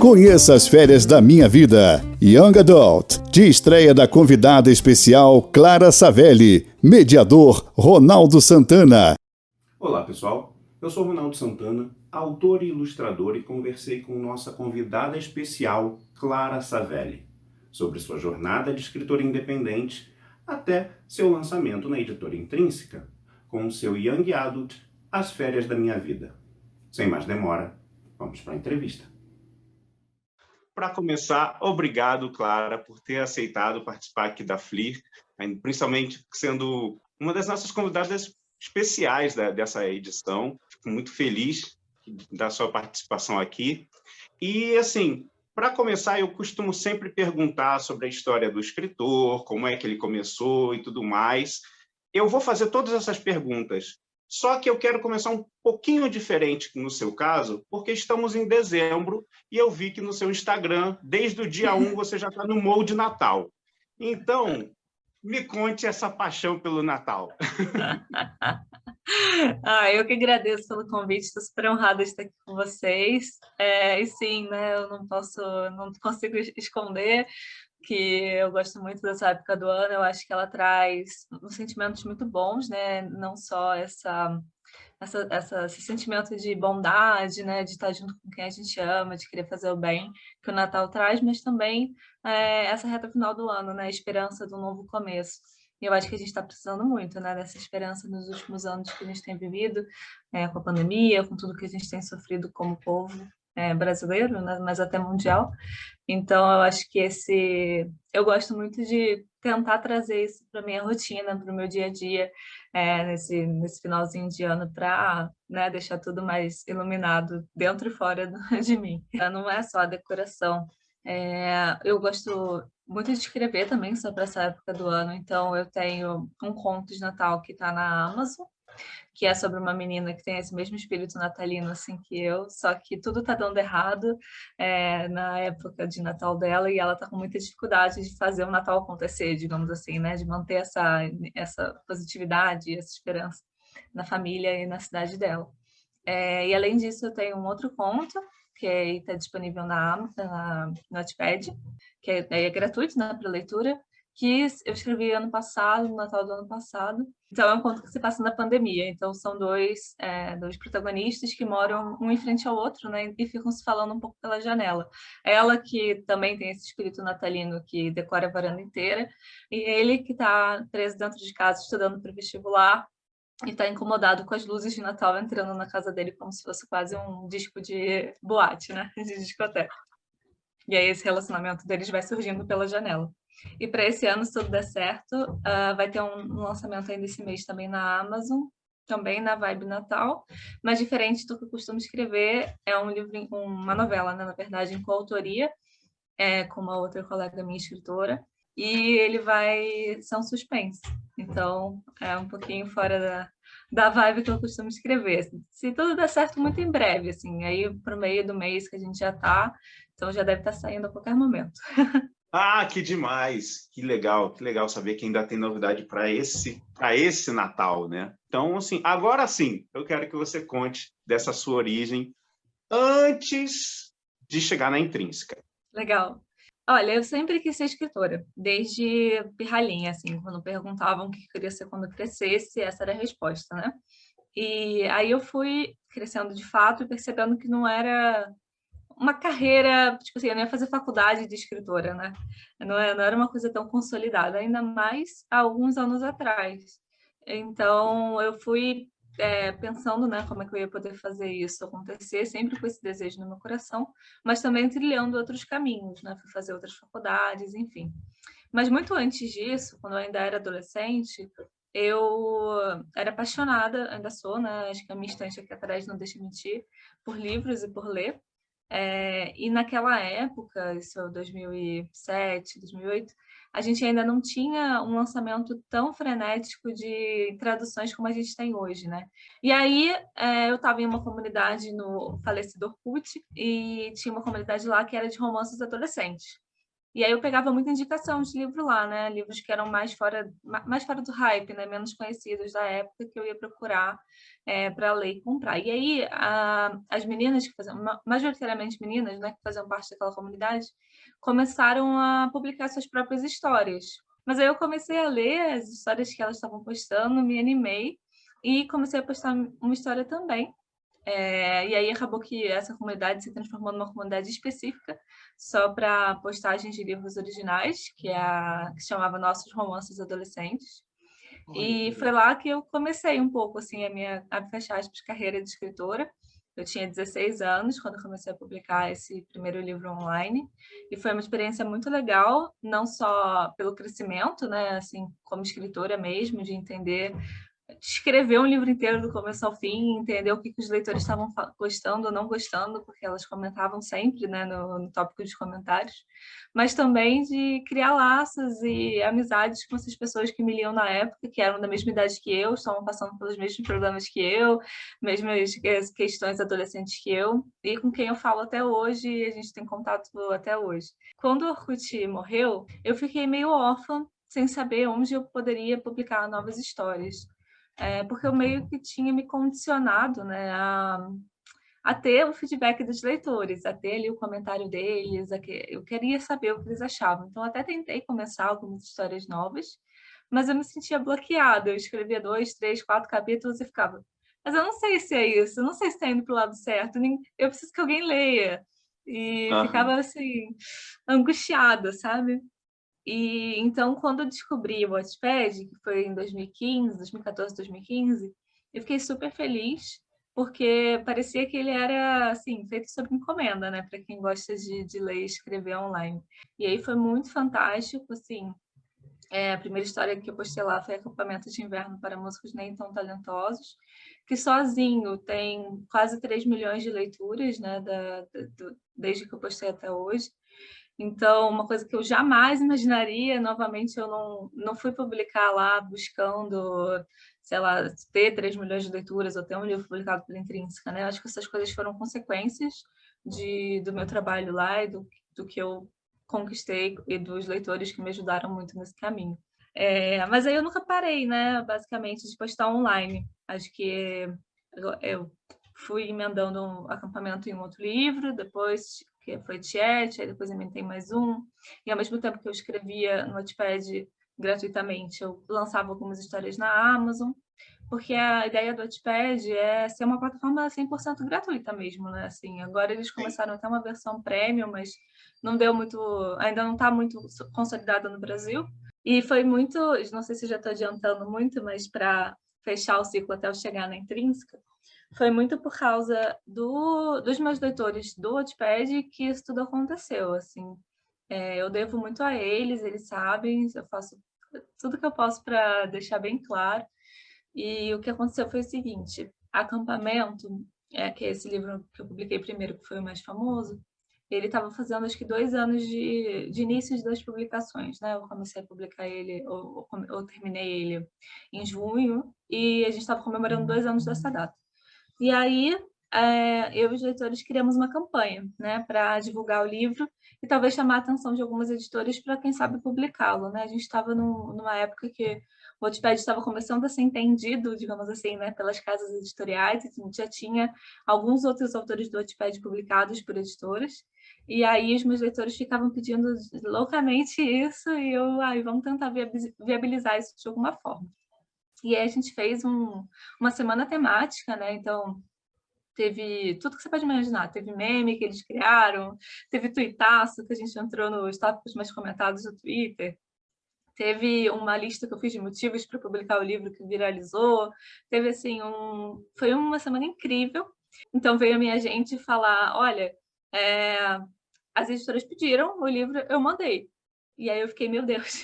Conheça as férias da minha vida. Young Adult, de estreia da convidada especial Clara Savelli, mediador Ronaldo Santana. Olá, pessoal. Eu sou Ronaldo Santana, autor e ilustrador, e conversei com nossa convidada especial, Clara Savelli, sobre sua jornada de escritora independente até seu lançamento na editora Intrínseca, com o seu Young Adult, As Férias da Minha Vida. Sem mais demora, vamos para a entrevista. Para começar, obrigado, Clara, por ter aceitado participar aqui da FLIR, principalmente sendo uma das nossas convidadas especiais dessa edição. Fico muito feliz da sua participação aqui. E, assim, para começar, eu costumo sempre perguntar sobre a história do escritor, como é que ele começou e tudo mais. Eu vou fazer todas essas perguntas, só que eu quero começar um pouquinho diferente no seu caso, porque estamos em dezembro e eu vi que no seu Instagram, desde o dia 1, você já está no molde Natal. Então, me conte essa paixão pelo Natal. Eu que agradeço pelo convite, estou super honrada de estar aqui com vocês. E sim, né, eu não consigo esconder que eu gosto muito dessa época do ano. Eu acho que ela traz uns sentimentos muito bons, né? Não só esse sentimento de bondade, né, de estar junto com quem a gente ama, de querer fazer o bem que o Natal traz, mas também essa reta final do ano, né, a esperança do novo começo. E eu acho que a gente está precisando muito, né, dessa esperança nos últimos anos que a gente tem vivido, com a pandemia, com tudo que a gente tem sofrido como povo brasileiro, né, mas até mundial. Então, eu acho que eu gosto muito de tentar trazer isso para minha rotina, para o meu dia a dia, nesse finalzinho de ano, para, né, deixar tudo mais iluminado dentro e fora de mim. Não é só a decoração. Eu gosto muito de escrever também sobre essa época do ano, então eu tenho um conto de Natal que está na Amazon, que é sobre uma menina que tem esse mesmo espírito natalino assim que eu, só que tudo tá dando errado na época de Natal dela, e ela tá com muita dificuldade de fazer o Natal acontecer, digamos assim, né? De manter essa positividade, essa esperança na família e na cidade dela. E além disso, eu tenho um outro conto que está disponível no Wattpad, que é gratuito, né, para leitura, que eu escrevi ano passado, no Natal do ano passado. Então, é um conto que se passa na pandemia. Então, são dois protagonistas que moram um em frente ao outro, né, e ficam se falando um pouco pela janela. Ela, que também tem esse espírito natalino que decora a varanda inteira, e ele, que está preso dentro de casa, estudando para o vestibular, e está incomodado com as luzes de Natal entrando na casa dele como se fosse quase um disco de boate, né, de discoteca. E aí esse relacionamento deles vai surgindo pela janela. E para esse ano, se tudo der certo, vai ter um lançamento ainda esse mês também na Amazon, também na vibe Natal, mas diferente do que eu costumo escrever, é um livro, uma novela, né, na verdade, em coautoria, com uma outra colega minha escritora, e ele vai ser um suspense. Então, é um pouquinho fora da vibe que eu costumo escrever. Se tudo der certo, muito em breve, assim, aí para o meio do mês que a gente já está, então já deve estar saindo a qualquer momento. Ah, que demais! Que legal saber que ainda tem novidade para esse Natal, né? Então, assim, agora sim, eu quero que você conte dessa sua origem antes de chegar na Intrínseca. Legal. Olha, eu sempre quis ser escritora, desde pirralhinha, assim, quando perguntavam o que queria ser quando eu crescesse, essa era a resposta, né? E aí eu fui crescendo de fato e percebendo que não era uma carreira, tipo assim, eu não ia fazer faculdade de escritora, né? Não era uma coisa tão consolidada, ainda mais há alguns anos atrás. Então, eu fui pensando, né, como é que eu ia poder fazer isso acontecer, sempre com esse desejo no meu coração, mas também trilhando outros caminhos, né? Fui fazer outras faculdades, enfim. Mas muito antes disso, quando eu ainda era adolescente, eu era apaixonada, ainda sou, né? Acho que a minha estante aqui atrás não deixa mentir, por livros e por ler. E naquela época, isso é 2007, 2008, a gente ainda não tinha um lançamento tão frenético de traduções como a gente tem hoje, né? E aí eu estava em uma comunidade no falecido Orkut, e tinha uma comunidade lá que era de romances adolescentes. E aí eu pegava muita indicação de livro lá, né? Livros que eram mais fora do hype, né? Menos conhecidos da época, que eu ia procurar para ler e comprar. E aí as meninas que faziam, majoritariamente meninas, né, que faziam parte daquela comunidade, começaram a publicar suas próprias histórias. Mas aí eu comecei a ler as histórias que elas estavam postando, me animei e comecei a postar uma história também. E aí acabou que essa comunidade se transformou numa comunidade específica só para postagens de livros originais, que chamava Nossos Romances Adolescentes. E foi lá que eu comecei um pouco assim a minha, fecha aspas, carreira de escritora. Eu tinha 16 anos quando comecei a publicar esse primeiro livro online, e foi uma experiência muito legal, não só pelo crescimento, né, assim, como escritora mesmo, de entender, escrever um livro inteiro do começo ao fim, entender o que os leitores estavam gostando ou não gostando, porque elas comentavam sempre, né, no tópico dos comentários, mas também de criar laços e amizades com essas pessoas que me liam na época, que eram da mesma idade que eu, estavam passando pelos mesmos problemas que eu, mesmas questões adolescentes que eu, e com quem eu falo até hoje, e a gente tem contato até hoje. Quando o Orkut morreu, eu fiquei meio órfã, sem saber onde eu poderia publicar novas histórias. Porque eu meio que tinha me condicionado, né, a ter o feedback dos leitores, a ter ali o comentário deles, eu queria saber o que eles achavam. Então, até tentei começar algumas histórias novas, mas eu me sentia bloqueada. Eu escrevia 2, 3, 4 capítulos e ficava, mas eu não sei se é isso, eu não sei se está indo para o lado certo, eu preciso que alguém leia. E ficava, assim, angustiada, sabe? E então, quando eu descobri o Wattpad, que foi em 2015, 2014, 2015, eu fiquei super feliz, porque parecia que ele era, assim, feito sob encomenda, né, para quem gosta de ler e escrever online. E aí foi muito fantástico, assim. A primeira história que eu postei lá foi Acampamento de Inverno para Músicos Nem Tão Talentosos, que sozinho tem quase 3 milhões de leituras, né, desde que eu postei até hoje. Então, uma coisa que eu jamais imaginaria, novamente, eu não fui publicar lá buscando, sei lá, ter 3 milhões de leituras ou ter um livro publicado pela Intrínseca, né? Acho que essas coisas foram consequências do meu trabalho lá e do que eu conquistei e dos leitores que me ajudaram muito nesse caminho. Mas aí eu nunca parei, né, basicamente, de postar online. Acho que eu fui emendando um acampamento em um outro livro, depois que foi Tiet, aí depois inventei mais um, e ao mesmo tempo que eu escrevia no Wattpad gratuitamente, eu lançava algumas histórias na Amazon, porque a ideia do Wattpad é ser uma plataforma 100% gratuita mesmo, né? Assim, agora eles começaram até uma versão premium, mas não deu muito, ainda não está muito consolidada no Brasil. E foi muito, não sei se já estou adiantando muito, mas para fechar o ciclo até eu chegar na Intrínseca, foi muito por causa dos meus leitores do Wattpad que isso tudo aconteceu, assim. Eu devo muito a eles, eles sabem, eu faço tudo que eu posso para deixar bem claro. E o que aconteceu foi o seguinte: Acampamento, que é esse livro que eu publiquei primeiro, que foi o mais famoso, ele estava fazendo acho que 2 anos de início das publicações, né? Eu comecei a publicar ele, ou terminei ele em junho, e a gente estava comemorando 2 anos dessa data. E aí, eu e os leitores criamos uma campanha, né, para divulgar o livro e talvez chamar a atenção de algumas editoras para, quem sabe, publicá-lo, né? A gente estava numa época que o Wattpad estava começando a ser entendido, digamos assim, né, pelas casas editoriais, e já tinha alguns outros autores do Wattpad publicados por editoras, e aí os meus leitores ficavam pedindo loucamente isso, e vamos tentar viabilizar isso de alguma forma. E aí a gente fez uma semana temática, né? Então, teve tudo que você pode imaginar. Teve meme que eles criaram, teve tuitaço que a gente entrou nos tópicos mais comentados do Twitter, teve uma lista que eu fiz de motivos para publicar o livro que viralizou, teve assim, foi uma semana incrível. Então veio a minha gente falar, olha, as editoras pediram o livro, eu mandei. E aí eu fiquei, meu Deus,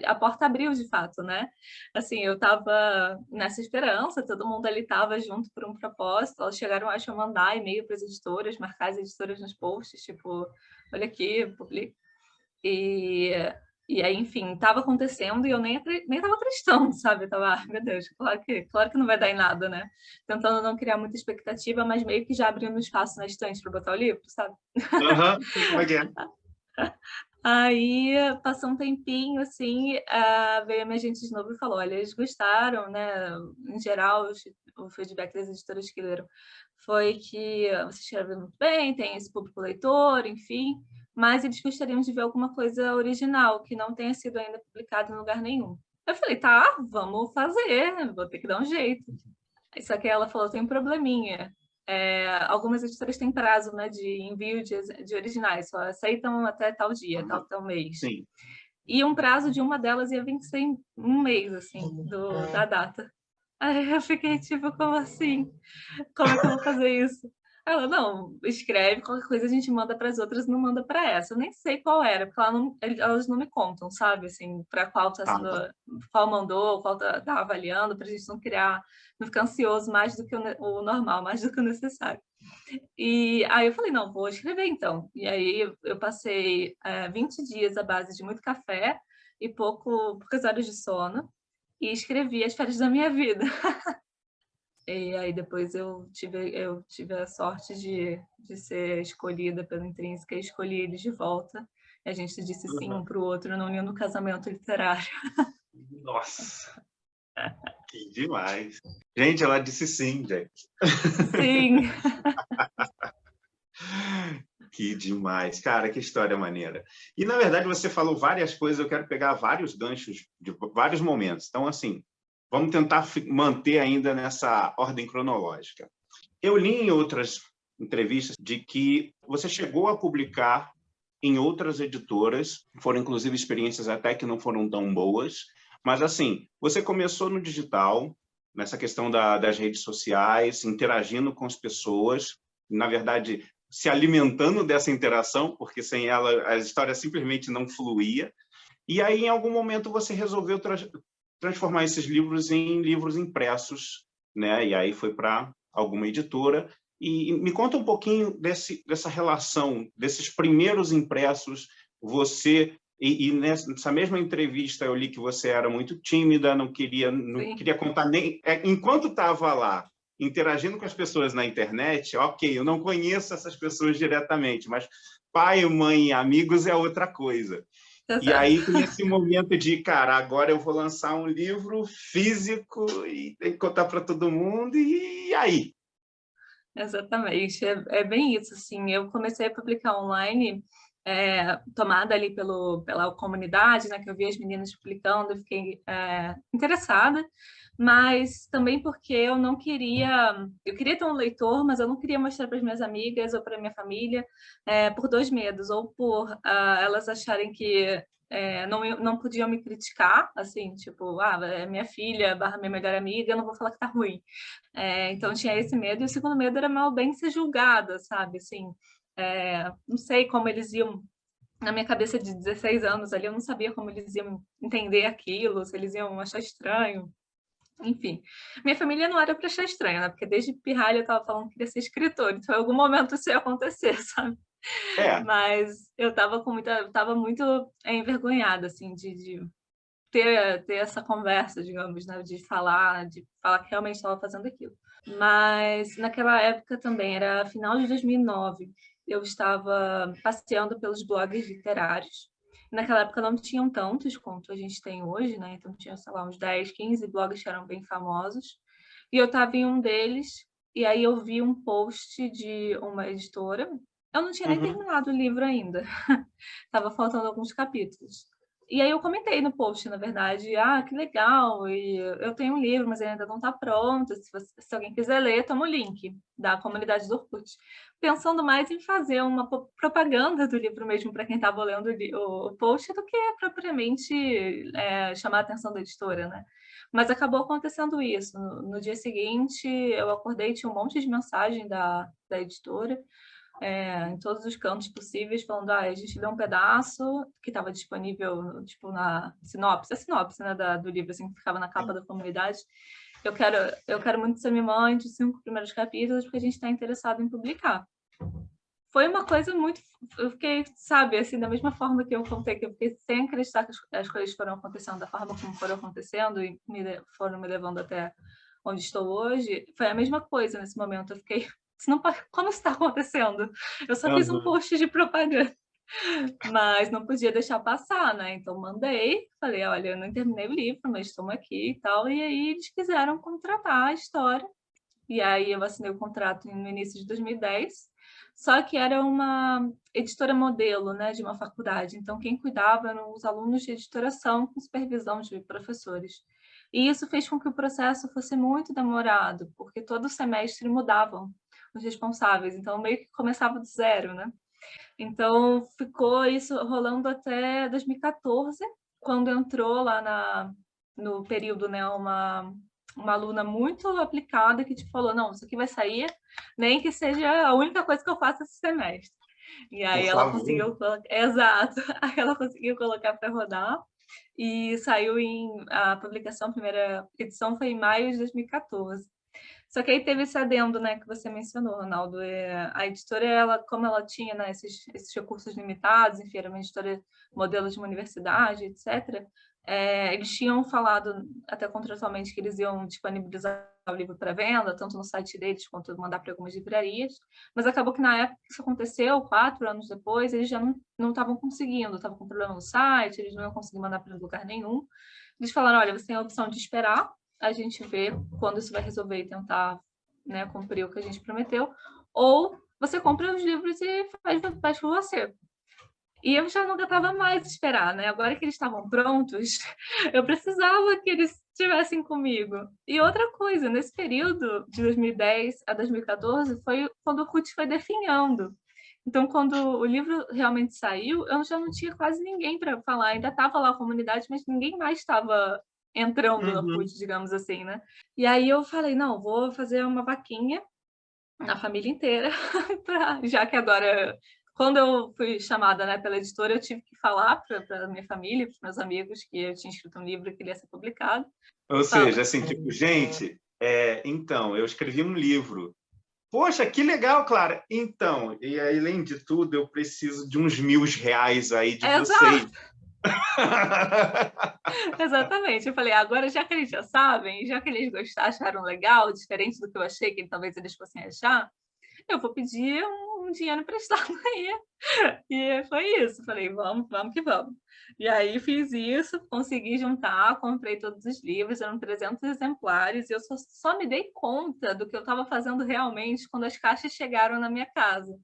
a porta abriu de fato, né? Assim, eu estava nessa esperança, todo mundo ali estava junto por um propósito. Elas chegaram, acho, a mandar e-mail para as editoras, marcar as editoras nos posts, tipo, olha aqui, publica. E aí, enfim, estava acontecendo e eu nem estava acreditando, sabe? Eu tava, meu Deus, claro que não vai dar em nada, né? Tentando não criar muita expectativa, mas meio que já abrindo espaço na estante para botar o livro, sabe? Aham, como é que é? Aí, passou um tempinho, assim, veio a minha agente de novo e falou: "Olha, eles gostaram, né, em geral, o feedback das editoras que leram foi que você escreve muito bem, tem esse público leitor, enfim, mas eles gostariam de ver alguma coisa original, que não tenha sido ainda publicado em lugar nenhum". Eu falei: "Tá, vamos fazer, vou ter que dar um jeito". Só que ela falou: "Tem um probleminha, algumas editoras têm prazo, né, de envio de originais, só aceitam até tal dia, tal mês". Sim. E um prazo de uma delas ia vencer em um mês, assim, da data. Aí eu fiquei tipo: "Como assim? Como é que eu vou fazer isso?". Ela: "Não, escreve, qualquer coisa a gente manda para as outras, não manda para essa". Eu nem sei qual era, porque elas não me contam, sabe, assim, para qual tá Tá. sendo, qual mandou, qual tá avaliando, pra gente não ficar ansioso mais do que o normal, mais do que o necessário. E aí eu falei: "Não, vou escrever então". E aí eu passei, 20 dias à base de muito café e poucas horas de sono, e escrevi as férias da minha vida. E aí depois eu tive a sorte de ser escolhida pela Intrínseca e escolhi eles de volta. E a gente disse sim um Aham. para o outro no lindo casamento literário. Nossa, que demais. Gente, ela disse sim, gente. Sim. Que demais. Cara, que história maneira. E, na verdade, você falou várias coisas, eu quero pegar vários ganchos de vários momentos. Então, assim, vamos tentar manter ainda nessa ordem cronológica. Eu li em outras entrevistas de que você chegou a publicar em outras editoras, foram inclusive experiências até que não foram tão boas, mas assim, você começou no digital, nessa questão das redes sociais, interagindo com as pessoas, na verdade, se alimentando dessa interação, porque sem ela a história simplesmente não fluía, e aí em algum momento você resolveu transformar esses livros em livros impressos, né? E aí foi para alguma editora. E me conta um pouquinho dessa relação, desses primeiros impressos, você... E nessa mesma entrevista eu li que você era muito tímida, não Sim, queria contar nem... Enquanto estava lá, interagindo com as pessoas na internet, ok, eu não conheço essas pessoas diretamente, mas pai, mãe e amigos é outra coisa. E exato. aí tem esse momento de, cara, agora eu vou lançar um livro físico e tem que contar para todo mundo, e aí? Exatamente, é bem isso, assim, eu comecei a publicar online, tomada ali pela comunidade, né, que eu vi as meninas publicando, eu fiquei, interessada, mas também porque eu queria ter um leitor, mas eu não queria mostrar para as minhas amigas ou para minha família, por 2 medos, ou por, elas acharem que, não podiam me criticar, assim, tipo: "Ah, é minha filha barra minha melhor amiga, eu não vou falar que tá ruim". Então tinha esse medo, e o segundo medo era mal bem ser julgada, sabe, assim, não sei como eles iam na minha cabeça de 16 anos ali, eu não sabia como eles iam entender aquilo, se eles iam achar estranho, enfim. Minha família não era para achar estranho, né, porque desde pirralha eu estava falando que queria ser escritora, então em algum momento isso ia acontecer, sabe. É, Mas eu estava muito envergonhada, assim, de ter essa conversa, digamos, né, de falar que realmente estava fazendo aquilo. Mas naquela época também, era final de 2009, eu estava passeando pelos blogs literários. Naquela época não tinham tantos quanto a gente tem hoje, né, então tinha, sei lá, uns 10, 15 blogs que eram bem famosos, e eu estava em um deles, e aí eu vi um post de uma editora. Eu não tinha nem uhum, terminado o livro ainda, estava faltando alguns capítulos. E aí eu comentei no post, na verdade: "Ah, que legal, e eu tenho um livro, mas ele ainda não está pronto, se alguém quiser ler, toma o link da comunidade do Orkut", pensando mais em fazer uma propaganda do livro mesmo para quem estava lendo o post, do que propriamente, chamar a atenção da editora, né. Mas acabou acontecendo isso. No dia seguinte, eu acordei, tinha um monte de mensagem da editora, em todos os cantos possíveis, falando: "Ah, a gente leu um pedaço que estava disponível, tipo, na sinopse", a sinopse, né, do livro, assim, que ficava na capa sim. da comunidade. "Eu quero muito que você me mande os 5 primeiros capítulos, porque a gente está interessado em publicar". Foi uma coisa muito... eu fiquei, sabe, assim, da mesma forma que eu contei, que eu fiquei sem acreditar que as coisas foram acontecendo da forma como foram acontecendo e foram me levando até onde estou hoje, foi a mesma coisa nesse momento. Eu fiquei: "Isso não, como isso está acontecendo? Eu só fiz um Aham. post de propaganda". mas não podia deixar passar, né? Então mandei, falei, olha, eu não terminei o livro, mas estamos aqui e tal. E aí eles quiseram contratar a história. E aí eu assinei o contrato no início de 2010. Só que era uma editora modelo, né, de uma faculdade. Então quem cuidava eram os alunos de editoração com supervisão de professores. E isso fez com que o processo fosse muito demorado, porque todo semestre mudavam os responsáveis. Então meio que começava do zero, né? Então, ficou isso rolando até 2014, quando entrou lá no período, né, uma aluna muito aplicada que te falou, não, isso aqui vai sair, nem que seja a única coisa que eu faço esse semestre. E Por aí ela favor. conseguiu colocar, exato, aí ela conseguiu colocar para rodar e saiu a publicação, a primeira edição foi em maio de 2014. Só que aí teve esse adendo, né, que você mencionou, Ronaldo. A editora, ela, como ela tinha, né, esses recursos limitados, enfim, era uma editora modelo de uma universidade, etc., eles tinham falado até contratualmente que eles iam disponibilizar o livro para venda, tanto no site deles quanto mandar para algumas livrarias, mas acabou que na época que isso aconteceu, 4 anos depois, eles já não estavam conseguindo, estavam com problema no site, eles não iam conseguir mandar para lugar nenhum. Eles falaram, olha, você tem a opção de esperar, a gente vê quando isso vai resolver e tentar, né, cumprir o que a gente prometeu, ou você compra os livros e faz por você. E eu já não aguentava mais esperar, né? Agora que eles estavam prontos, eu precisava que eles estivessem comigo. E outra coisa, nesse período de 2010 a 2014, foi quando o RUT foi definhando. Então, quando o livro realmente saiu, eu já não tinha quase ninguém para falar. Ainda estava lá a comunidade, mas ninguém mais estava entrando no Uhum. RUT, digamos assim, né? E aí eu falei, não, vou fazer uma vaquinha na família inteira, já que agora, quando eu fui chamada, né, pela editora, eu tive que falar para a minha família, para os meus amigos, que eu tinha escrito um livro que ele ia ser publicado. Ou seja, assim, tipo, gente, então, eu escrevi um livro. Poxa, que legal, Clara. Então, e aí, além de tudo, eu preciso de uns R$ 1.000 aí de vocês. Exato, exatamente. Eu falei, agora já que eles já sabem, já que eles gostaram, acharam legal, diferente do que eu achei que talvez eles fossem achar, eu vou pedir um dinheiro emprestado aí. E foi isso. Falei, vamos que vamos. E aí fiz isso, consegui juntar, comprei todos os livros, eram 300 exemplares, e eu só me dei conta do que eu estava fazendo realmente quando as caixas chegaram na minha casa.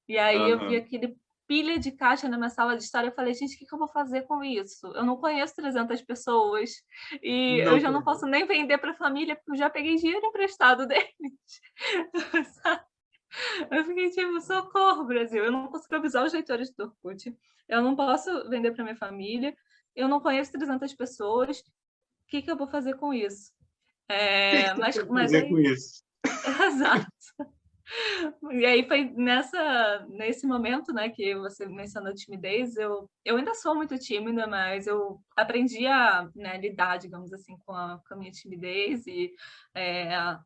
E aí eu vi Uhum. aquele pilha de caixa na minha sala de estar, eu falei, gente, o que eu vou fazer com isso? Eu não conheço 300 pessoas, e eu Não, já não posso nem vender para a família, porque eu já peguei dinheiro emprestado deles. Eu fiquei tipo, socorro, Brasil. Eu não consigo avisar os leitores do Orkut. Eu não posso vender para minha família. Eu não conheço 300 pessoas. O que eu vou fazer com isso? o que você Mas, quer mas fazer com aí, isso? exato. E aí foi nesse momento, né, que você mencionou timidez, eu ainda sou muito tímida, mas eu aprendi a, né, lidar, digamos assim, com a minha timidez e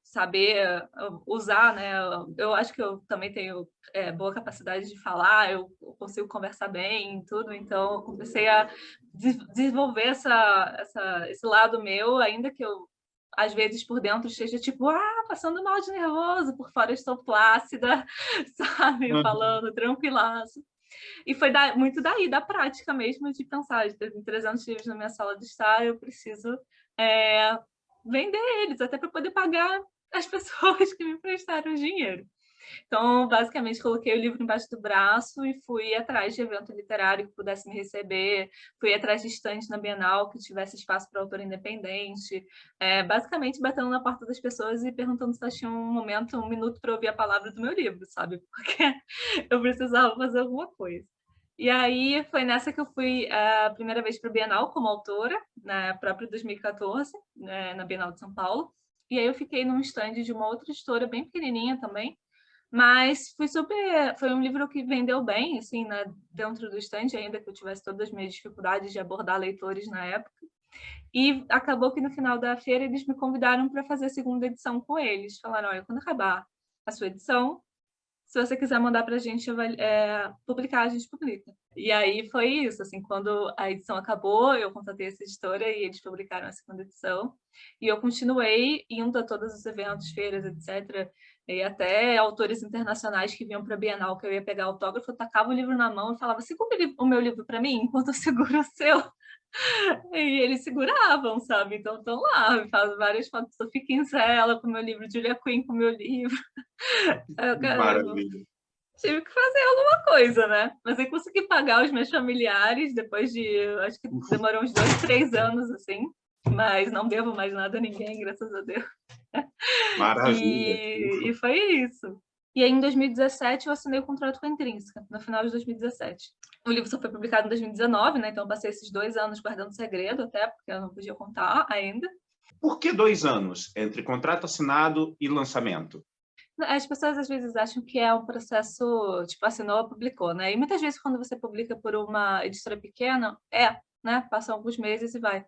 saber usar, né, eu acho que eu também tenho boa capacidade de falar, eu consigo conversar bem e tudo, então eu comecei a desenvolver esse lado meu, ainda que eu às vezes por dentro esteja tipo, passando mal de nervoso, por fora estou plácida, sabe? Uhum. Falando tranquilaço. E foi muito daí, da prática mesmo, de pensar, de ter 300 livros na minha sala de estar, eu preciso vender eles, até para poder pagar as pessoas que me emprestaram o dinheiro. Então, basicamente, coloquei o livro embaixo do braço e fui atrás de evento literário que pudesse me receber, fui atrás de estande na Bienal que tivesse espaço para autor independente, basicamente batendo na porta das pessoas e perguntando se elas tinham um momento, um minuto para ouvir a palavra do meu livro, sabe? Porque eu precisava fazer alguma coisa. E aí foi nessa que eu fui a primeira vez para a Bienal como autora, na própria 2014, né, na Bienal de São Paulo. E aí eu fiquei num stand de uma outra editora bem pequenininha também, mas foi um livro que vendeu bem, assim, né, dentro do estande, ainda que eu tivesse todas as minhas dificuldades de abordar leitores na época. E acabou que no final da feira eles me convidaram para fazer a segunda edição com eles. Falaram, olha, quando acabar a sua edição, se você quiser mandar para a gente publicar, a gente publica. E aí foi isso, assim, quando a edição acabou, eu contatei essa editora e eles publicaram a segunda edição. E eu continuei indo a todos os eventos, feiras, etc., E até autores internacionais que vinham para a Bienal, que eu ia pegar autógrafo, eu tacava o livro na mão e falava, segura o meu livro para mim, enquanto eu seguro o seu. E eles seguravam, sabe? Então estão lá, faz várias fotos, Sophie Kinsella com o meu livro, Julia Quinn com o meu livro. Eu, caramba, Maravilha. tive que fazer alguma coisa, né? Mas aí consegui pagar os meus familiares depois de, acho que demorou uns 2, 3 anos, assim. Mas não devo mais nada a ninguém, graças a Deus. Maravilha. E foi isso. E aí, em 2017, eu assinei o contrato com a Intrínseca, no final de 2017. O livro só foi publicado em 2019, né? Então eu passei esses 2 anos guardando segredo, até porque eu não podia contar ainda. Por que 2 anos entre contrato assinado e lançamento? As pessoas às vezes acham que é um processo, tipo, assinou, publicou, né? E muitas vezes quando você publica por uma editora pequena, né? Passam alguns meses e vai.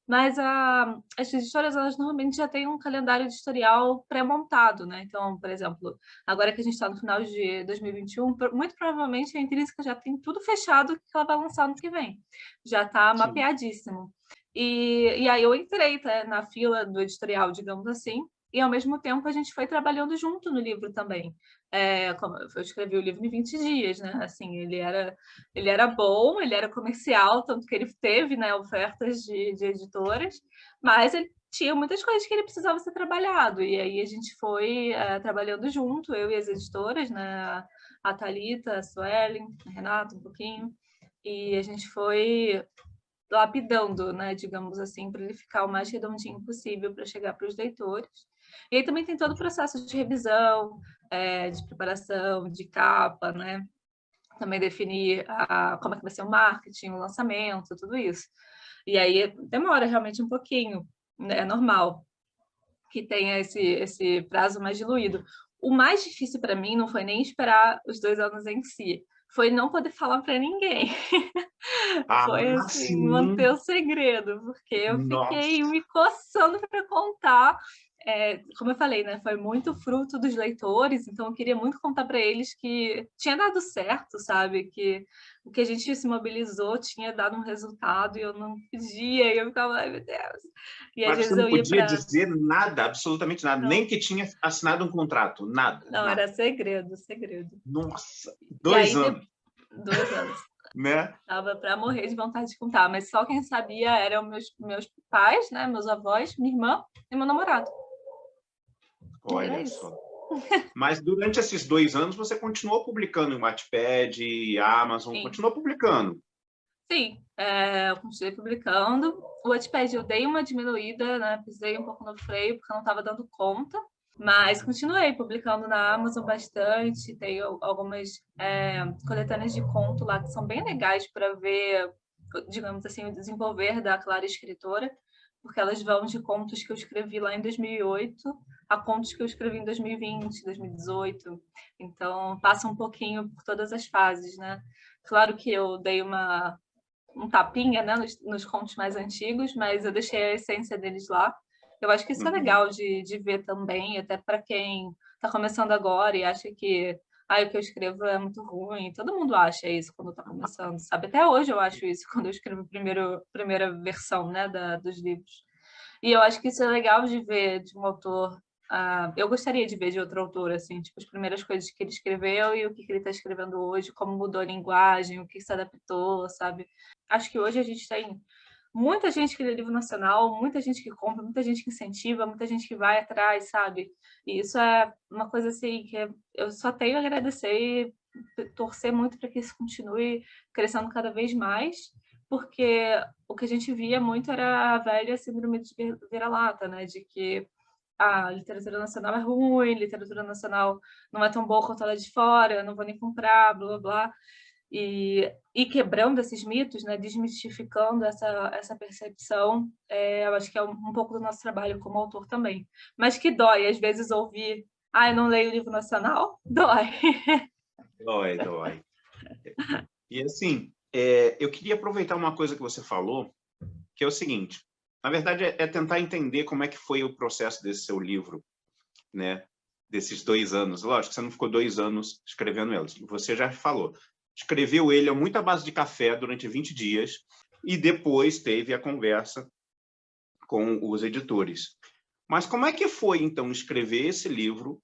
Mas as editoras, elas normalmente já têm um calendário editorial pré-montado, né? Então, por exemplo, agora que a gente está no final de 2021, muito provavelmente a Intrínseca já tem tudo fechado que ela vai lançar no que vem. Já está mapeadíssimo. E aí eu entrei, tá, na fila do editorial, digamos assim, e ao mesmo tempo a gente foi trabalhando junto no livro também. Eu escrevi o livro em 20 dias, né? Assim, ele era bom, ele era comercial, tanto que ele teve, né, ofertas de editoras, mas ele tinha muitas coisas que ele precisava ser trabalhado, e aí a gente foi trabalhando junto, eu e as editoras, né? A Thalita, a Suelen, a Renata um pouquinho, e a gente foi lapidando, né, digamos assim, para ele ficar o mais redondinho possível para chegar para os leitores. E aí também tem todo o processo de revisão, de preparação, de capa, né? Também definir como é que vai ser o marketing, o lançamento, tudo isso. E aí demora realmente um pouquinho, né? É normal que tenha esse prazo mais diluído. O mais difícil para mim não foi nem esperar os 2 anos em si, foi não poder falar para ninguém. Foi assim, Sim. manter o segredo, porque eu fiquei Nossa. me coçando para contar. Como eu falei, né? Foi muito fruto dos leitores, então eu queria muito contar para eles que tinha dado certo, sabe? Que o que a gente se mobilizou tinha dado um resultado e eu não podia, e eu ficava, ai meu Deus. E às Mas você vezes não eu ia podia para. dizer nada, absolutamente nada, Não, nem que tinha assinado um contrato, nada, não, nada. era segredo, segredo. Nossa, E 2 aí, anos, 2 anos. né? Tava para morrer de vontade de contar, mas só quem sabia eram meus pais, né? Meus avós, minha irmã e meu namorado. E era Olha isso. só. Mas durante esses 2 anos você continuou publicando em Wattpad, Amazon, Sim, continuou publicando. sim. Eu continuei publicando. O Wattpad eu dei uma diminuída, né? Pisei um pouco no freio porque eu não estava dando conta. Mas continuei publicando na Amazon bastante. Tem algumas coletâneas de conto lá que são bem legais para ver, digamos assim, o desenvolver da Clara escritora, porque elas vão de contos que eu escrevi lá em 2008 a contos que eu escrevi em 2020, 2018. Então, passa um pouquinho por todas as fases, né? Claro que eu dei um tapinha, né, nos contos mais antigos, mas eu deixei a essência deles lá. Eu acho que isso é legal de ver também, até para quem está começando agora e acha que o que eu escrevo é muito ruim. Todo mundo acha isso quando está começando, sabe? Até hoje eu acho isso quando eu escrevo a primeira versão, né, dos livros. E eu acho que isso é legal de ver de um autor. Eu gostaria de ver de outro autor, assim, tipo, as primeiras coisas que ele escreveu e o que ele está escrevendo hoje, como mudou a linguagem, o que se adaptou, sabe? Acho que hoje a gente tem muita gente que lê livro nacional, muita gente que compra, muita gente que incentiva, muita gente que vai atrás, sabe? E isso é uma coisa assim que eu só tenho a agradecer e torcer muito para que isso continue crescendo cada vez mais, porque o que a gente via muito era a velha síndrome de vira-lata, né? De que a literatura nacional é ruim, literatura nacional não é tão boa quanto ela de fora, eu não vou nem comprar, blá blá blá. E quebrando esses mitos, né, desmistificando essa percepção, eu acho que é um pouco do nosso trabalho como autor também. Mas que dói, às vezes, ouvir eu não leio livro nacional, dói. Dói, dói. E assim, eu queria aproveitar uma coisa que você falou, que é o seguinte, na verdade é tentar entender como é que foi o processo desse seu livro, né? Desses 2 anos. Lógico que você não ficou 2 anos escrevendo eles, você já falou. Escreveu ele a muita base de café durante 20 dias e depois teve a conversa com os editores. Mas como é que foi, então, escrever esse livro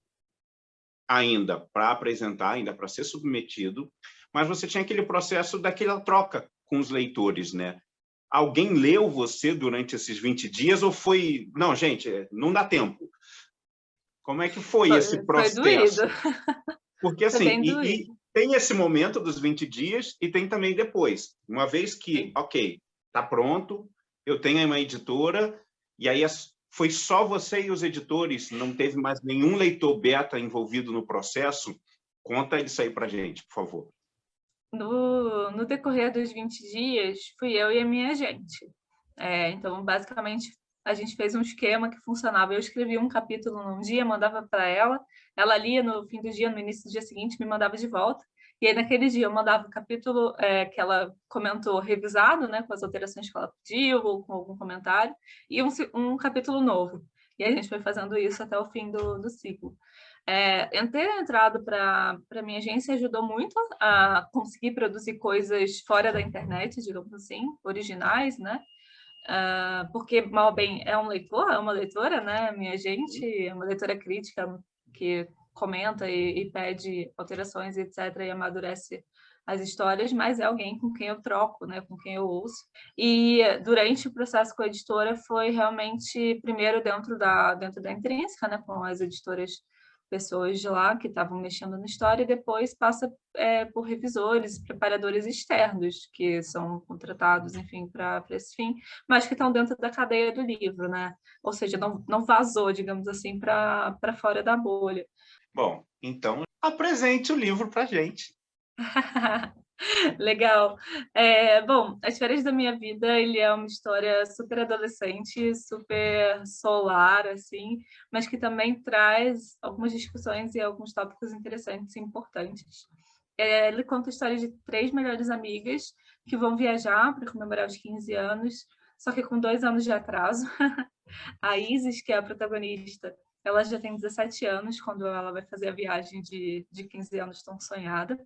ainda para apresentar, ainda para ser submetido, mas você tinha aquele processo daquela troca com os leitores, né? Alguém leu você durante esses 20 dias ou foi... Não, gente, não dá tempo. Como é que foi esse Foi doído. processo? Porque, Foi assim, bem doído. tem esse momento dos 20 dias e tem também depois. Uma vez que, ok, está pronto, eu tenho uma editora, e aí foi só você e os editores, não teve mais nenhum leitor beta envolvido no processo? Conta isso aí para gente, por favor. No decorrer dos 20 dias, fui eu e a minha agente. Então, basicamente, a gente fez um esquema que funcionava. Eu escrevia um capítulo num dia, mandava para ela lia no fim do dia, no início do dia seguinte, me mandava de volta. E aí, naquele dia, eu mandava o capítulo que ela comentou revisado, né, com as alterações que ela pediu, ou com algum comentário, e um capítulo novo. E a gente foi fazendo isso até o fim do ciclo. Ter entrado para a minha agência ajudou muito a conseguir produzir coisas fora da internet, digamos assim, originais, né? Porque, mal ou bem, é um leitor, é uma leitora, né? Minha agente é uma leitora crítica que comenta e pede alterações, etc., e amadurece as histórias, mas é alguém com quem eu troco, né? Com quem eu ouço. E durante o processo com a editora foi realmente, primeiro, dentro da Intrínseca, né? Com as editoras, pessoas de lá que estavam mexendo na história, e depois passa por revisores, preparadores externos, que são contratados, enfim, para esse fim, mas que estão dentro da cadeia do livro, né? Ou seja, não vazou, digamos assim, para fora da bolha. Bom, então apresente o livro para a gente. Legal. Bom, As Férias da Minha Vida, ele é uma história super adolescente, super solar, assim, mas que também traz algumas discussões e alguns tópicos interessantes e importantes. Ele conta a história de 3 melhores amigas que vão viajar para comemorar os 15 anos, só que com 2 anos de atraso. A Isis, que é a protagonista, ela já tem 17 anos quando ela vai fazer a viagem de 15 anos tão sonhada.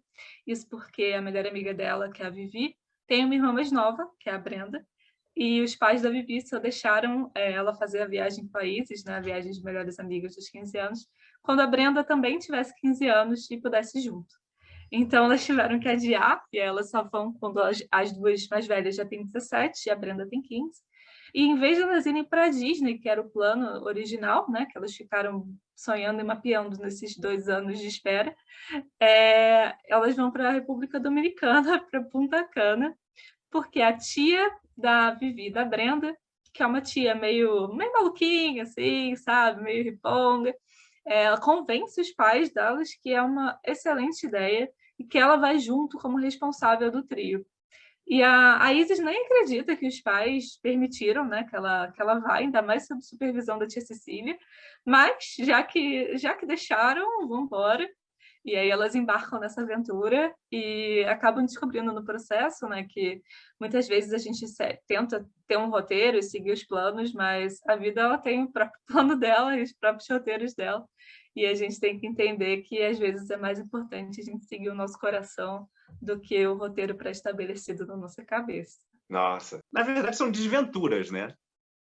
Isso porque a melhor amiga dela, que é a Vivi, tem uma irmã mais nova, que é a Brenda, e os pais da Vivi só deixaram ela fazer a viagem com a Isis, né, a viagem de melhores amigas dos 15 anos, quando a Brenda também tivesse 15 anos e pudesse ir junto. Então, elas tiveram que adiar, e elas só vão quando as duas mais velhas já têm 17 e a Brenda tem 15. E em vez de elas irem para a Disney, que era o plano original, né, que elas ficaram sonhando e mapeando nesses 2 anos de espera, elas vão para a República Dominicana, para Punta Cana, porque a tia da Vivi, da Brenda, que é uma tia meio maluquinha, assim, sabe, meio riponga, ela convence os pais delas que é uma excelente ideia e que ela vai junto como responsável do trio. E a Isis nem acredita que os pais permitiram, né, que ela vá, ainda mais sob supervisão da tia Cecília, mas já que deixaram, vão embora. E aí elas embarcam nessa aventura e acabam descobrindo no processo, né, que muitas vezes a gente tenta ter um roteiro e seguir os planos, mas a vida ela tem o próprio plano dela e os próprios roteiros dela. E a gente tem que entender que às vezes é mais importante a gente seguir o nosso coração do que o roteiro pré-estabelecido na nossa cabeça. Nossa, na verdade são desventuras, né?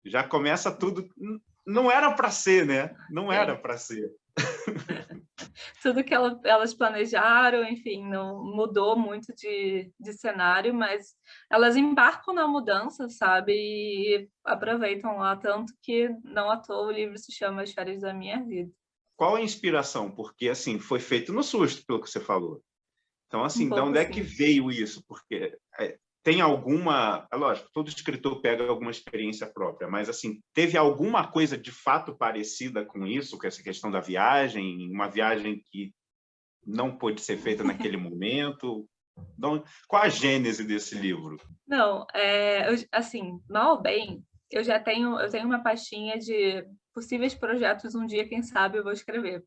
Já começa tudo... Não era para ser, né? Não era para ser. Tudo que elas planejaram, enfim, não mudou muito de cenário, mas elas embarcam na mudança, sabe? E aproveitam lá, tanto que não à toa o livro se chama As Férias da Minha Vida. Qual a inspiração? Porque, assim, foi feito no susto, pelo que você falou. Então, assim, de onde é que veio isso? Porque tem alguma... É lógico, todo escritor pega alguma experiência própria, mas, assim, teve alguma coisa de fato parecida com isso, com essa questão da viagem, uma viagem que não pôde ser feita naquele momento? Então, qual a gênese desse livro? Não, assim, mal ou bem, eu tenho uma pastinha de possíveis projetos, um dia, quem sabe, eu vou escrever.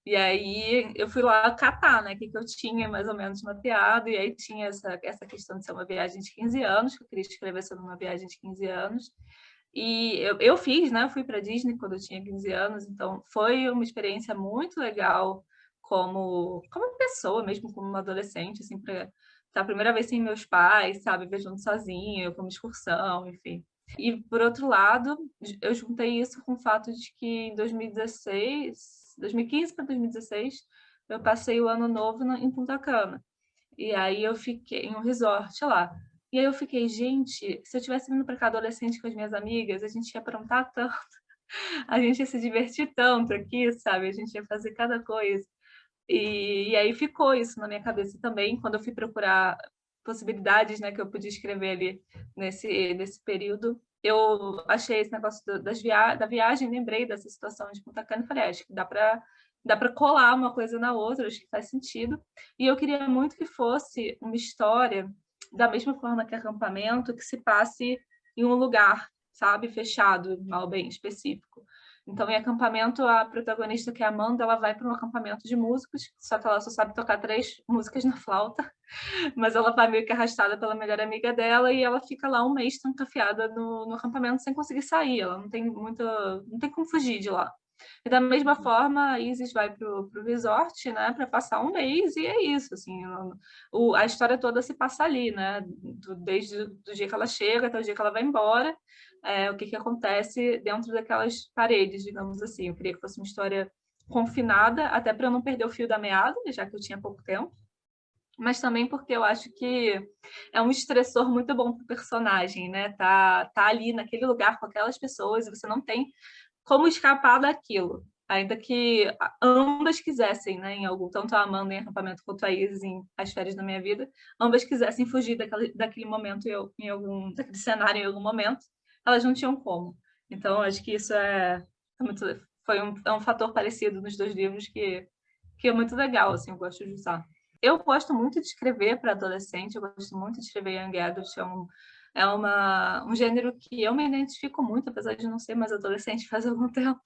E aí eu fui lá catar, né, o que eu tinha mais ou menos mapeado, e aí tinha essa questão de ser uma viagem de 15 anos, que eu queria escrever sobre uma viagem de 15 anos. E eu fiz, né, eu fui para a Disney quando eu tinha 15 anos, então foi uma experiência muito legal como pessoa, mesmo como uma adolescente, assim, para estar a primeira vez sem meus pais, sabe, viajando sozinha, como excursão, enfim. E, por outro lado, eu juntei isso com o fato de que em 2016, 2015 para 2016, eu passei o ano novo em Punta Cana. E aí eu fiquei em um resort lá. E aí eu fiquei, gente, se eu tivesse vindo para cá adolescente com as minhas amigas, a gente ia aprontar tanto, a gente ia se divertir tanto aqui, sabe? A gente ia fazer cada coisa. E aí ficou isso na minha cabeça também, quando eu fui procurar possibilidades, né, que eu podia escrever ali nesse período. Eu achei esse negócio da viagem, lembrei dessa situação de Punta Cana e falei, acho que dá para colar uma coisa na outra, acho que faz sentido. E eu queria muito que fosse uma história da mesma forma que acampamento, que se passe em um lugar, sabe, fechado, mal bem específico. Então, em acampamento, a protagonista, que é a Amanda, ela vai para um acampamento de músicos, só que ela só sabe tocar 3 músicas na flauta, mas ela vai meio que arrastada pela melhor amiga dela e ela fica lá um mês trancafiada no acampamento sem conseguir sair. Ela não tem como fugir de lá. E da mesma forma, a Isis vai pro resort, né, para passar um mês, e é isso, assim, a história toda se passa ali, né, desde o dia que ela chega até o dia que ela vai embora, o que acontece dentro daquelas paredes, digamos assim. Eu queria que fosse uma história confinada, até para eu não perder o fio da meada, já que eu tinha pouco tempo, mas também porque eu acho que é um estressor muito bom para o personagem, né? Tá ali naquele lugar com aquelas pessoas e você não tem como escapar daquilo, ainda que ambas quisessem, né, tanto a Amanda em acampamento quanto a Isis em As Férias da Minha Vida, ambas quisessem fugir daquele momento, daquele cenário em algum momento, elas não tinham como. Então, acho que isso é um fator parecido nos 2 livros que é muito legal, assim, eu gosto de usar. Eu gosto muito de escrever para adolescente, eu gosto muito de escrever young adult, um gênero que eu me identifico muito, apesar de não ser mais adolescente faz algum tempo.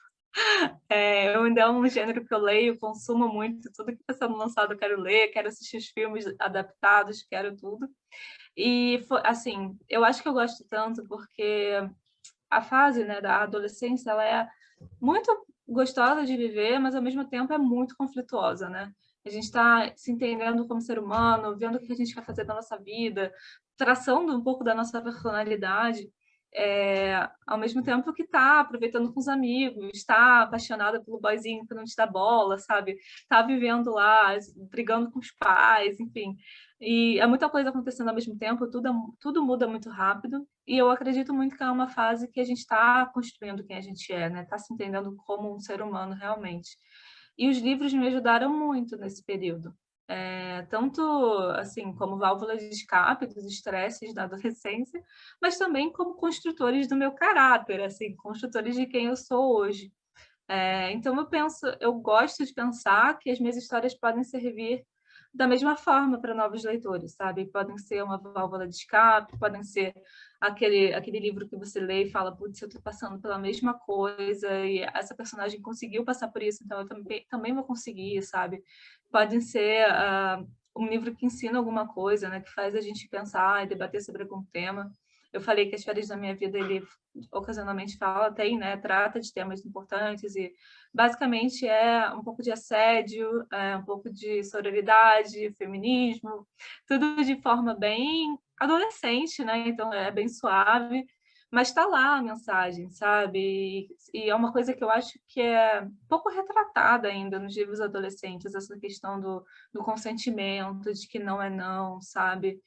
Eu ainda é um gênero que eu leio, consumo muito, tudo que está sendo lançado eu quero ler, quero assistir os filmes adaptados, quero tudo. E, assim, eu acho que eu gosto tanto porque a fase, né, da adolescência, ela é muito gostosa de viver, mas ao mesmo tempo é muito conflituosa, né? A gente está se entendendo como ser humano, vendo o que a gente quer fazer da nossa vida, traçando um pouco da nossa personalidade, ao mesmo tempo que está aproveitando com os amigos, está apaixonada pelo boyzinho que não te dá bola, sabe? Está vivendo lá, brigando com os pais, enfim. E é muita coisa acontecendo ao mesmo tempo, tudo muda muito rápido, e eu acredito muito que é uma fase que a gente está construindo quem a gente é, né? Está se entendendo como um ser humano realmente. E os livros me ajudaram muito nesse período. Tanto assim como válvula de escape dos estresses da adolescência, mas também como construtores do meu caráter, assim, construtores de quem eu sou hoje. Então eu gosto de pensar que as minhas histórias podem servir da mesma forma para novos leitores, sabe? Podem ser uma válvula de escape, podem ser aquele livro que você lê e fala, putz, eu estou passando pela mesma coisa e essa personagem conseguiu passar por isso, então eu também vou conseguir, sabe? Podem ser um livro que ensina alguma coisa, né? Que faz a gente pensar e debater sobre algum tema. Eu falei que As Férias da Minha Vida, ele ocasionalmente né, trata de temas importantes e basicamente é um pouco de assédio, um pouco de sororidade, feminismo, tudo de forma bem adolescente, né? Então é bem suave, mas está lá a mensagem, sabe? E é uma coisa que eu acho que é pouco retratada ainda nos livros adolescentes, essa questão do consentimento, de que não é não, sabe?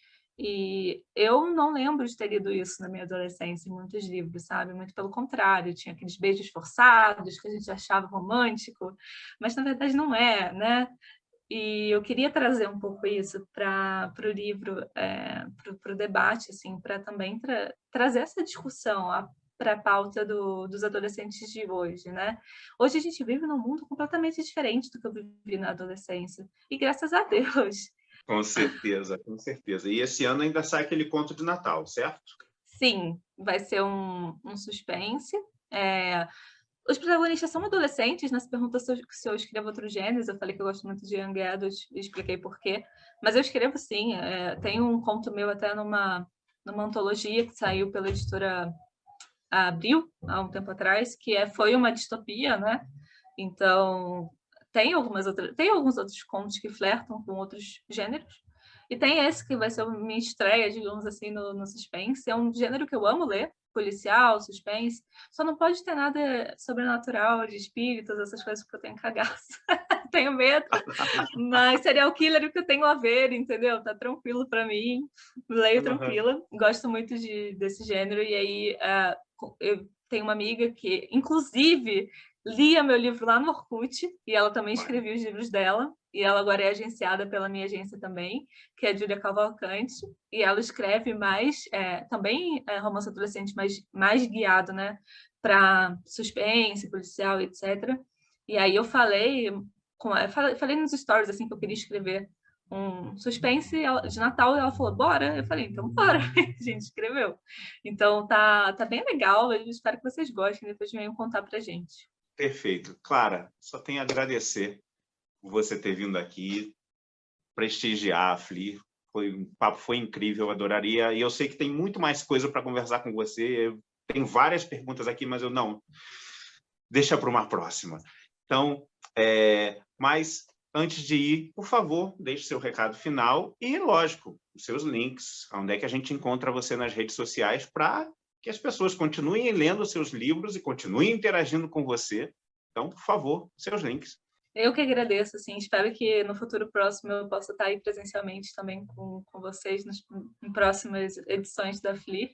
E eu não lembro de ter lido isso na minha adolescência, em muitos livros, sabe? Muito pelo contrário, tinha aqueles beijos forçados que a gente achava romântico, mas na verdade não é, né? E eu queria trazer um pouco isso para o livro, para o debate, assim, para também trazer essa discussão para a pauta dos adolescentes de hoje, né? Hoje a gente vive num mundo completamente diferente do que eu vivi na adolescência, e graças a Deus. Com certeza, com certeza. E esse ano ainda sai aquele conto de Natal, certo? Sim, vai ser um suspense. Os protagonistas são adolescentes, né? Se pergunta se eu escrevo outros gêneros, eu falei que eu gosto muito de young adult e expliquei por quê. Mas eu escrevo sim. Tem um conto meu até numa antologia que saiu pela editora Abril, há um tempo atrás, que foi uma distopia, né? Então, tem alguns outros contos que flertam com outros gêneros. E tem esse que vai ser a minha estreia, digamos assim, no suspense. É um gênero que eu amo ler, policial, suspense. Só não pode ter nada sobrenatural, de espíritos, essas coisas, porque eu tenho cagaço. Tenho medo. Mas serial killer é o que eu tenho a ver, entendeu? Tá tranquilo para mim. Leio tranquila. Gosto muito desse gênero. E aí, eu tenho uma amiga que, inclusive, lia meu livro lá no Orkut, e ela também escrevia os livros dela, e ela agora é agenciada pela minha agência também, que é a Júlia Cavalcante, e ela escreve mais, também romance adolescente, mas mais guiado, né, para suspense, policial, etc. E aí eu falei nos stories, assim, que eu queria escrever um suspense de Natal, e ela falou, bora? Eu falei, então bora. A gente escreveu. Então tá bem legal, eu espero que vocês gostem, depois venham contar pra gente. Perfeito. Clara, só tenho a agradecer por você ter vindo aqui, prestigiar a FLIR. O papo foi incrível, eu adoraria. E eu sei que tem muito mais coisa para conversar com você. Eu tenho várias perguntas aqui, mas eu não. Deixa para uma próxima. Então, mas antes de ir, por favor, deixe seu recado final e, lógico, os seus links, onde é que a gente encontra você nas redes sociais para que as pessoas continuem lendo os seus livros e continuem interagindo com você. Então, por favor, seus links. Eu que agradeço, assim, espero que no futuro próximo eu possa estar aí presencialmente também com vocês em próximas edições da FLIR.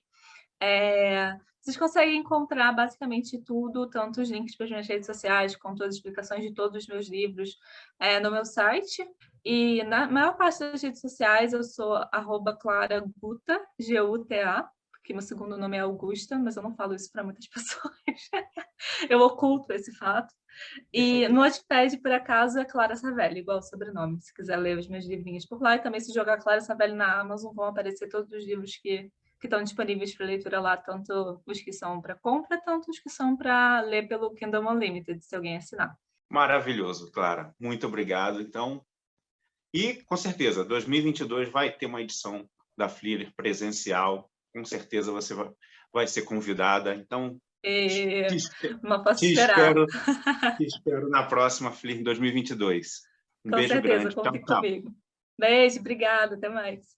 Vocês conseguem encontrar basicamente tudo, tanto os links para as minhas redes sociais, quanto as explicações de todos os meus livros no meu site. E na maior parte das redes sociais eu sou @claraguta, Guta, porque meu segundo nome é Augusta, mas eu não falo isso para muitas pessoas. Eu oculto esse fato. E no Wattpad, por acaso, é Clara Savelli, igual o sobrenome. Se quiser ler os meus livrinhos por lá, e também se jogar Clara Savelli na Amazon, vão aparecer todos os livros que estão disponíveis para leitura lá, tanto os que são para compra, tanto os que são para ler pelo Kindle Unlimited, se alguém assinar. Maravilhoso, Clara. Muito obrigado. Então, e com certeza, 2022 vai ter uma edição da FLIR presencial. Com certeza você vai ser convidada. Então, te espero na próxima FLIR em 2022. Um Com beijo certeza, grande. conte Tchau, tchau. comigo. Beijo, obrigada, até mais.